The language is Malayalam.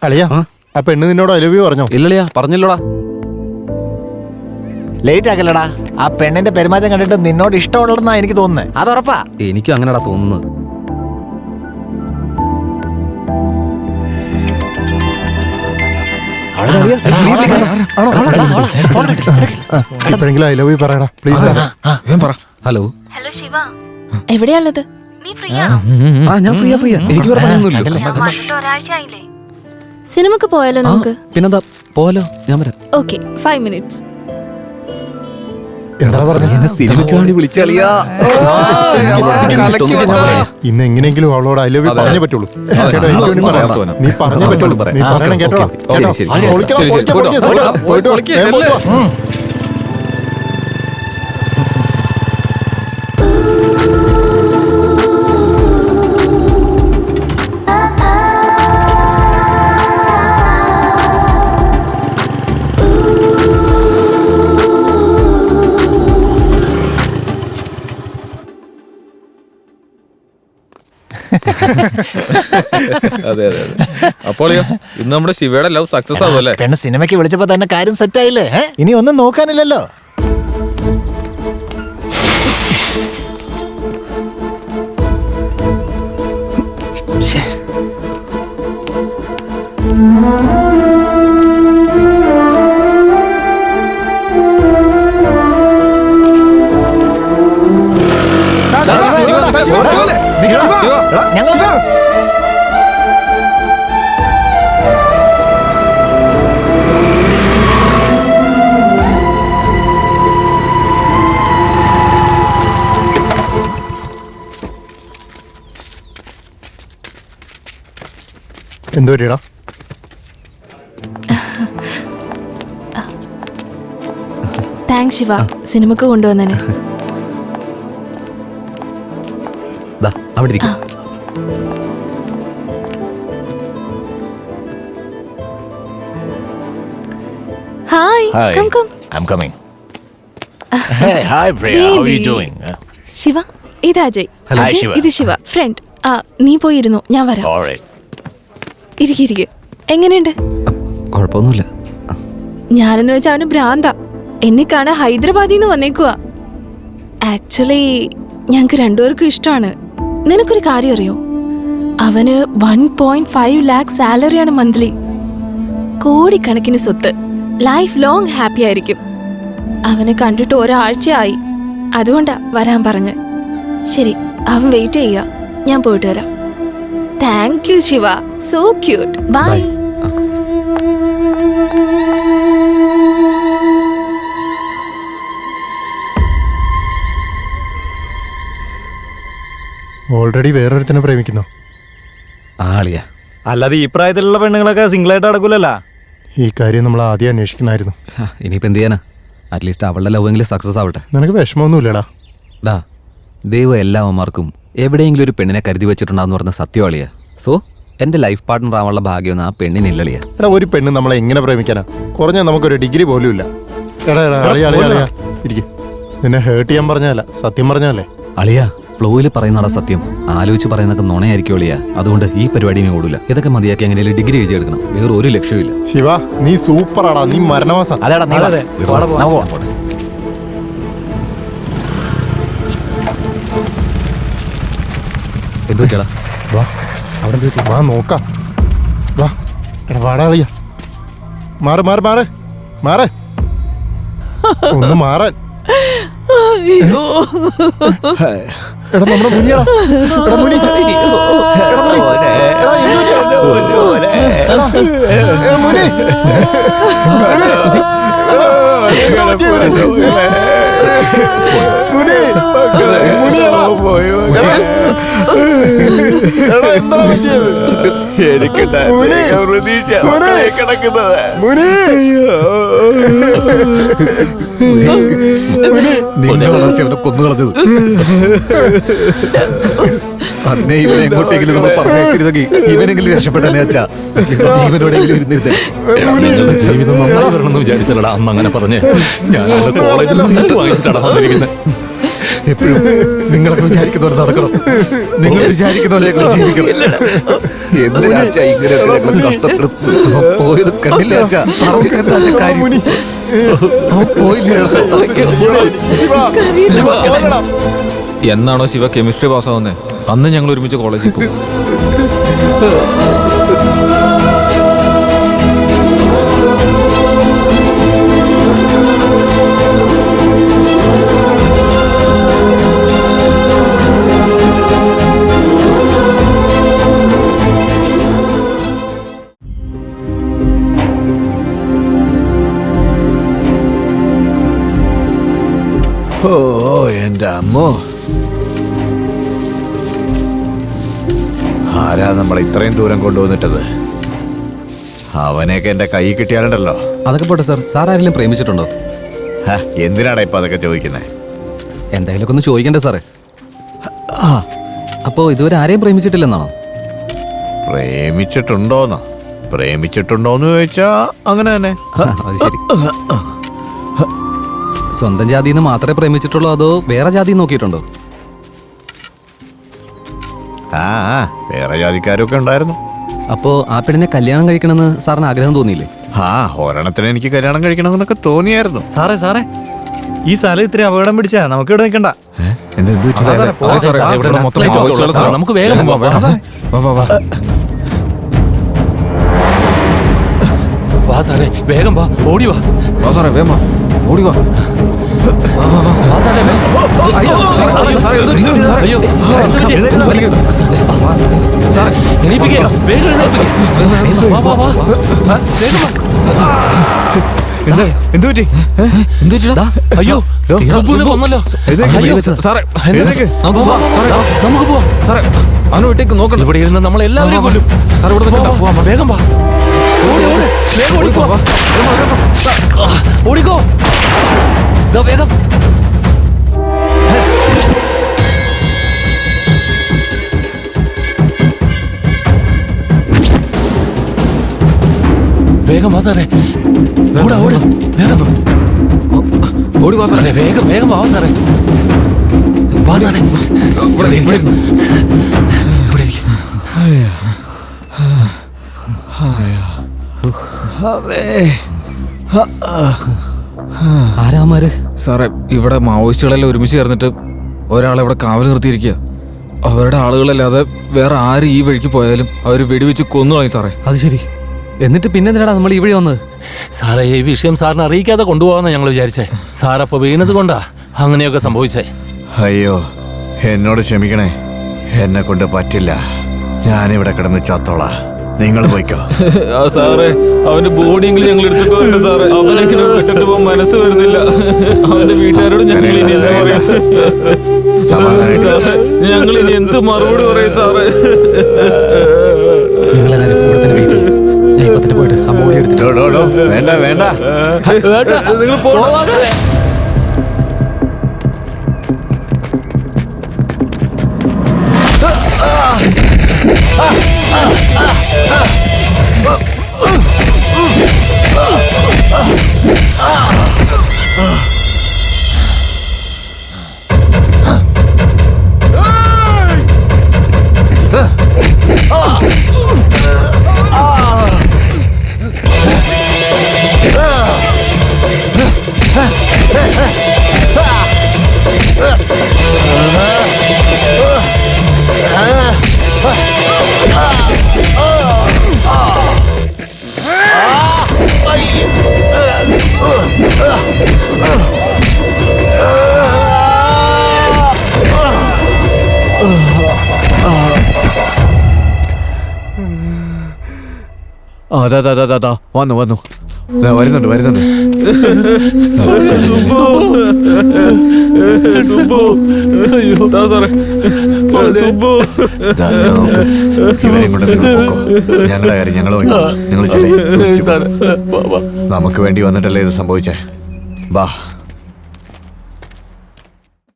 അളിയാ ആ പെണ്ണ് നിന്നോട് ഐ ലവ് യു പറഞ്ഞോ? ഇല്ലളിയാ, പറഞ്ഞില്ലോടാ. ലേറ്റ് ആക്കല്ലടാ. ആ പെണ്ണിന്റെ പെരുമാറ്റം കണ്ടിട്ട് നിന്നോട് ഇഷ്ടമുള്ളതെന്നാ എനിക്ക് തോന്നുന്നത്. അത് ഉറപ്പാ. എനിക്കും അങ്ങനെടാ തോന്നുന്നത്. ഇപ്പോഴെങ്കിലും ഐ ലവ് യു പറയടാ പ്ലീസ്. ഹലോ ഹലോ ശിവ, എവിടെയുള്ളത്? നീ ഫ്രീ ആണോ? ഞാൻ ഫ്രീയാ. എനിക്ക് വേറെ പണിയൊന്നുമില്ല. ഒരാഴ്ചയായില്ലേ? സിനിമക്ക് പോയാലോ നമുക്ക്? പിന്നെന്താ, പോലോ, ഞാൻ വരാം. Okay, 5 minutes. എന്താ പറഞ്ഞ? സിനിമയ്ക്ക് വേണ്ടി വിളിച്ചളിയാ. ഇന്ന് എങ്ങനെയെങ്കിലും അവളോട് ഐ ലവ് യു പറഞ്ഞേ പറ്റുള്ളൂ. കേട്ടോ, എനിക്ക് വേണ്ടി പറയാം. നീ പറഞ്ഞേ പറ്റുള്ളൂ. നീ പറയണം കേട്ടോ. അതെ അതെ അതെ. അപ്പോൾ ഇന്ന് നമ്മുടെ ശിവയുടെ ലവ് സക്സസ് ആവുമല്ലേ? പെണ്ണ് സിനിമയ്ക്ക് വിളിച്ചപ്പോ തന്നെ കാര്യം സെറ്റ് ആയില്ലേ? ഇനി ഒന്നും നോക്കാനില്ലല്ലോ. എന്തോ പറ്റിയടാ? താങ്ക്സ് ശിവ, സിനിമക്ക് കൊണ്ടുവന്നതിന്. അവിടെ ഇരിക്കും. Hi, come come. I'm coming. Hey, hi Priya, how are you doing? Shiva, ഇത് Ajay. Hello. Ajay, Hi, Shiva. ഇത് ശിവ, ഫ്രണ്ട്. നീ പോയിരുന്നു, ഞാൻ വരാം. All right. ഇരിക്കെ. എങ്ങനെയുണ്ട്? കുഴപ്പമൊന്നുമില്ല. ഞാനെന്ന് വെച്ചാൽ അവന് ഭ്രാന്ത. എന്നെ കാണാൻ ഹൈദരാബാദിൽ നിന്ന് വന്നേക്കുവാ. ആക്ച്വലി ഞങ്ങൾക്ക് രണ്ടുപേർക്കും ഇഷ്ടമാണ്. നിനക്കൊരു കാര്യം അറിയോ? അവന് 1.5 lakh സാലറിയാണ് മന്ത്ലി. കോടിക്കണക്കിന് സ്വത്ത്. ലൈഫ് ലോങ് ഹാപ്പി ആയിരിക്കും. അവനെ കണ്ടിട്ട് ഒരാഴ്ചയായി. അതുകൊണ്ടാ വരാൻ പറഞ്ഞ്. ശരി, അവൻ വെയിറ്റ് ചെയ്യാ. ഞാൻ പോയിട്ട് വരാം. Thank you Shiva, so cute. Bye. Already വേറൊരുത്തിനെ പ്രേമിക്കുന്നോ? ആളിയാ. അല്ലാതെ ഈ പ്രായത്തിലുള്ള പെണ്ണുങ്ങളൊക്കെ സിംഗിളായിട്ട് നടക്കൂലല്ല. ഈ കാര്യം നമ്മൾ ആദ്യം അന്വേഷിക്കണമായിരുന്നു. ഇനിയിപ്പോൾ എന്ത് ചെയ്യാനാ? അറ്റ്ലീസ്റ്റ് അവളുടെ ലവെങ്കിലും സക്സസ് ആവട്ടെ. നിനക്ക് വിഷമമൊന്നുമില്ലടാ? ദൈവം എല്ലാവന്മാർക്കും എവിടെയെങ്കിലും ഒരു പെണ്ണിനെ കരുതി വെച്ചിട്ടുണ്ടാന്ന് പറഞ്ഞ സത്യവാളിയാ. സോ എൻ്റെ ലൈഫ് പാർട്ട്ണർ ആവാനുള്ള ഭാഗ്യമൊന്നും ആ പെണ്ണിനില്ലളിയാ. എടാ, ഒരു പെണ്ണ് നമ്മളെ എങ്ങനെ പ്രേമിക്കാനാ? കുറഞ്ഞ നമുക്കൊരു ഡിഗ്രി പോലും ഇല്ല. എടാ ഇരിക്കും. നിന്നെ ഹേർട്ട് ചെയ്യാൻ പറഞ്ഞല്ല, സത്യം പറഞ്ഞല്ലേ? അളിയാ, ഫ്ലോയിൽ പറയുന്നതാ സത്യം. ആലോചിച്ച് പറയുന്നതൊക്കെ നുണയായിരിക്കും അളിയാ. അതുകൊണ്ട് ഈ പരിപാടിയും ഓടില്ല. ഇതൊക്കെ മതിയാക്കി എങ്ങനെയും ഡിഗ്രി എഴുതിയെടുക്കണം. വേറെ ഒരു ലക്ഷ്യമില്ല. ശിവ, നീ സൂപ്പറാടാ. നീ മരണവാസം. അതെടാ, നീ വാ. എന്ത് വെച്ചാടാ? വാ, അവിടെ എന്ത് വെച്ചാ? വാ നോക്കാം. വാ, എടാ വാടാ കളിയാ. മാറ് മാറ് മാറ് മാറ്. ഒന്ന് മാറാൻ. എടാ, നമ്മുടെ മുനിയാ. എടാ മുനി. എടാ മുനി. കൊന്നുകളഞ്ഞത് അന്നേ ഇവനെ എങ്ങോട്ടെങ്കിലും നമ്മൾ പറഞ്ഞിരുന്നെങ്കിൽ ഇവനെങ്കിലും രക്ഷപ്പെട്ടനെ അച്ഛാ. ജീവനോടെങ്കിലും ഇരുന്നിരുന്നേ. നിങ്ങളുടെ ജീവിതം നന്നായി വരണമെന്ന് വിചാരിച്ചല്ലടാ അന്ന് അങ്ങനെ പറഞ്ഞ്. ഞാൻ കോളേജിൽ സീറ്റ് വാങ്ങിച്ചിട്ടാണ് വന്നിരിക്കുന്നത്. എപ്പോഴും നിങ്ങളൊക്കെ വിചാരിക്കുന്നവരെ നടക്കണം, നിങ്ങൾ വിചാരിക്കുന്നവരെ ഞങ്ങൾ ജീവിക്കണം. എന്തിനാ അച്ഛാ ഇങ്ങനെയൊക്കെ ഞങ്ങൾ കഷ്ടപ്പെടുത്തുന്നത്? അവൻ പോയത് കണ്ടില്ല അച്ഛാ. പറഞ്ഞിട്ട് എന്താ അച്ഛാ കാര്യം? അവൻ പോയില്ലേ? എന്നാണോ ശിവ കെമിസ്ട്രി പാസ്സാവുന്നത് അന്ന് ഞങ്ങൾ ഒരുമിച്ച് കോളേജിൽ പോകും. ഓ എന്റെ അമ്മോ, ആരാ നമ്മളെ ഇത്രയും ദൂരം കൊണ്ടുവന്നിട്ടത്? അവനെയൊക്കെ എന്റെ കൈ കിട്ടിയാലുണ്ടല്ലോ. അതൊക്കെ പോട്ടെ സാർ, സാർ ആരെങ്കിലും പ്രേമിച്ചിട്ടുണ്ടോ? എന്തിനാടാ ഇപ്പൊ അതൊക്കെ ചോദിക്കുന്നത്? എന്തായാലും ഒന്ന് ചോദിക്കണ്ടേ സാറേ? അപ്പോ ഇതുവരെ ആരെയും പ്രേമിച്ചിട്ടില്ലെന്നാണോ? പ്രേമിച്ചിട്ടുണ്ടോന്ന് ചോദിച്ചാ അങ്ങനെ തന്നെ. അത് ശരി. സ്വന്തം ജാതിന്ന് മാത്രമേ പ്രേമിച്ചിട്ടുള്ളൂ അതോ വേറെ ജാതി നോക്കിയിട്ടുണ്ടോ? വേറെ ജാതിക്കാരൊക്കെ ഉണ്ടായിരുന്നു. അപ്പോ ആ പെണ്ണിനെ കല്യാണം കഴിക്കണമെന്ന് സാറിന് ആഗ്രഹം തോന്നിയില്ലേ? ഒരെണ്ണത്തിന് എനിക്ക് കല്യാണം കഴിക്കണമെന്നൊക്കെ തോന്നിയായിരുന്നു. സാറേ ഈ സ്ഥലം ഇത്ര അപകടം പിടിച്ചാ നമുക്ക് ഇവിടെ നിൽക്കണ്ട. നമുക്ക് വേഗം വാ സാറേ, വേഗം വാ, ഓടി വാ. സാറേ വേഗം ഓടി വാ. വാ സാറേ, അയ്യോ എണീപ്പിക്കുക, വേഗം എണീപ്പിക്കുക. വാ വാ വാ, വേഗം വാ. എന്തുപറ്റി? അയ്യോ സുബ്ബുവിനെ കൊന്നല്ലോ. നമുക്ക് പോവാം. സാറേ അവനെ വിട്ടേക്ക് നോക്കണം. ഇവിടെ ഇരുന്ന് നമ്മൾ എല്ലാവരെയും കൊല്ലും. സാർ ഇവിടെ വേഗം വാ, വേഗം ഓടിക്കോ, ഓടിക്കോ, വേഗം. വേഗം വാ സാറേ, ഓടാ വേഗം ഓടി വാ സാറേ, വേഗം വാ സാറേ. വാ സാറേ, ആരാമാര്? സാറേ ഇവിടെ മാവോയിസ്റ്റുകളെല്ലാം ഒരുമിച്ച് ചേർന്നിട്ട് ഒരാളെ ഇവിടെ കാവൽ നിർത്തിയിരിക്കുക. അവരുടെ ആളുകളല്ലാതെ വേറെ ആര് ഈ വഴിക്ക് പോയാലും അവർ വെടിവെച്ച് കൊന്നു കളയും സാറേ. അത് ശരി. എന്നിട്ട് പിന്നെ എന്തിനാണ് നമ്മൾ ഈ വഴി വന്നത്? സാറേ ഈ വിഷയം സാറിന് അറിയിക്കാതെ കൊണ്ടുപോകാമെന്ന് ഞങ്ങൾ വിചാരിച്ചേ. സാറപ്പോ വീണത് കൊണ്ടാ അങ്ങനെയൊക്കെ സംഭവിച്ചേ. അയ്യോ എന്നോട് ക്ഷമിക്കണേ, എന്നെ കൊണ്ട് പറ്റില്ല. ഞാനിവിടെ കിടന്ന് ചത്തോളാ, നിങ്ങൾ പോയിക്കോ. സാറേ അവന്റെ ബോഡിയെങ്കിലും ഞങ്ങൾ എടുത്തിട്ട് വരണ്ട സാറേ. അവനെങ്ങനെ വിട്ടിട്ട് പോകാൻ മനസ്സ് വരുന്നില്ല. അവന്റെ വീട്ടുകാരോട് ഞങ്ങൾ ഇനി എന്താ പറയാ? ഞങ്ങൾ ഇനി എന്ത് മറുപടി പറയും സാറേ? നിങ്ങളെല്ലാരും ഇവിടെ തന്നെ വെയിറ്റ് ചെയ്യും. ഞാൻ ഇപ്പൊ തന്നെ പോയിട്ട് ആ ബോഡി എടുത്തിട്ട്. വേണ്ട നിങ്ങൾ പോകാതെ. വന്നു വരുന്നുണ്ട്. ഇവരെയും കൊണ്ട് ഞങ്ങളുടെ കാര്യം നിങ്ങൾ നമുക്ക് വേണ്ടി വന്നിട്ടല്ലേ ഇത് സംഭവിച്ചേ. ബാ.